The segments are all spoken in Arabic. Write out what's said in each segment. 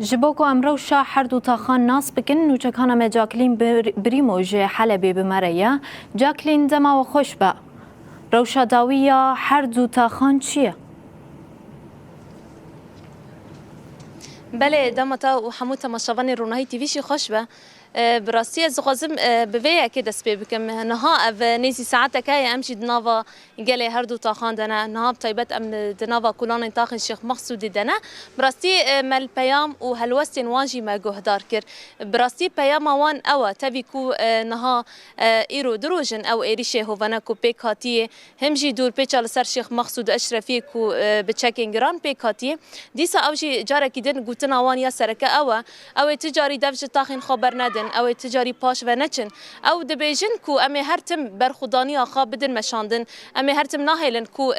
جبوكو امروشا حردو تاخان ناس بكن نوچكانا ما جاكلين بريموج حلبي بمريا جاكلين دما وخوش با روشا داوية حردو تاخان چيه؟ بله دمتا و همو تماشاوان رونایی تیویشی خوش به براستی از خوازم بویا که دست پی بکم نها او نیزی ساعت که امشی دنوا گله هر دو تاخان دنا نها بطیبت ام دنوا کلان تاخن شیخ مقصود دنا براستی مل پیام و هلوستین واجی ما گهدار کر براستی پیام وان او تبی کو نها ایرو دروجن او ایریشه هوانا کو پیکاتی همجی دور پیچال سر شیخ مقصود اشرفی کو بچکینگران پیکاتی دیسا اوجی جاره کی دن گوتنا وان یا سرکه او تجاری دفج تاخن خبر ندن او تجاری پاش و نچن او دبیجن کو امی هر تم برخودانی آخا بدن مشاندن امی هر تم ناهیلن کو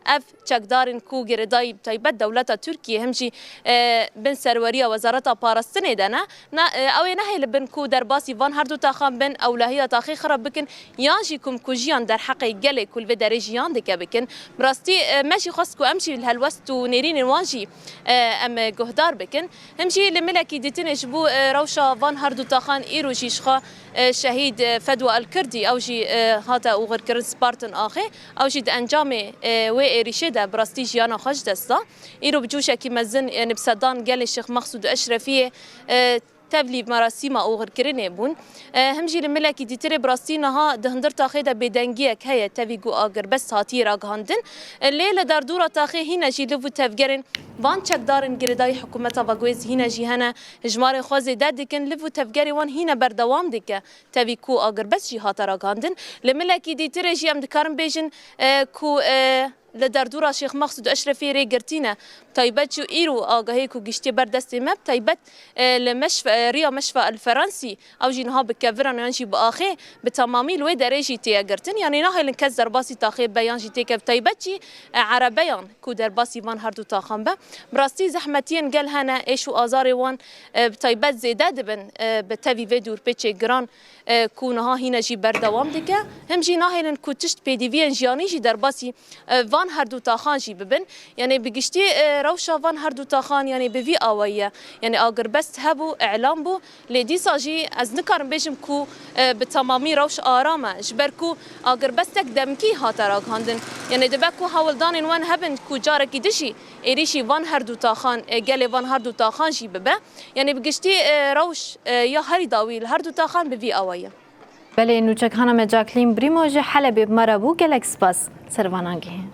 اف چکدارن کو گردای تایبت دولت ترکیه همجی بن سروری وزارت پاراستنه دنا او نهیل بن کو در باسی وان هر دو تاخان بن اولهیه تاخی خراب بکن یانجی کم کوجیان در حق گله کل و درجیان دک بکن براستی ماشي خاص کو امشي الهلوست و نيرين واجي ام جهدار بكن همشي لملكي ديتنش بو روشا وان هر دو تاخان ايرو شيشخا شهيد فدوى الكردي او جي هاتا وغير كرد سبارتن اخي او جي انجامي و ريشده براستي جيانا خوش دستا ايرو بجوشه كي مزن يعني بصدان قال الشيخ مقصود اشرفيه تبلي مراسم او غير كرنه بون همجي الملكي ديتري براستينها دهندر تاخيدا بدنگيك هي تبيغو اگر بس هاتي راغاندن الليله دردوره تاخي هنا جي لفو تفجرن وان چکدارن گردای حکومت واگوز هنا جي هنا جمار خوازي دادكن لفو تفجري وان هنا بردوام دك تبيكو اگر بس جي هات راغاندن الملكي ديتري جي ام دكارن بيجن كو لدردورا شيخ مقصود اشرفي ريغرتينا تايبت شو ايرو اگاهي كو گشتي بردست مب تايبت لمشفى ريا مشفى الفرنسي او جينها بكفرن ينشي باخي بتمامي لو درجي تيغرتن يعني ناهي لنكزر باسي تاخي بيان جي تيك تايبتشي عربيان كو در باسي وان هردو تاخنبه براستي زحمتين قال هنا ايشو ازاري وان تايبت زيداد بن بتافي فيدور بيتشي جران كونها هنا جي بردوام دكه هم جي ناهي لن كو تشت بي دي في جياني جي در باسي وان هردو تاخان جي ببن يعني بگشتي روشا وان هردو تاخان يعني بفي اويه يعني اگر بس هبو اعلام بو لدي ساجي از نكارم بيجم كو بتمامي روش ارامه جبركو اگر بس تك دمكي هاتراك هاندن يعني دبكو هاولدان وان هبن كو جاركي دشي ايريشي وان هردو تاخان قال وان هردو تاخان جي ببا يعني بگشتي روش يا هري داويل هردو تاخان بفي اويه بله نوچکانا ما جاکلین بريموج حلبي بمربو گلکس باس سروانانگه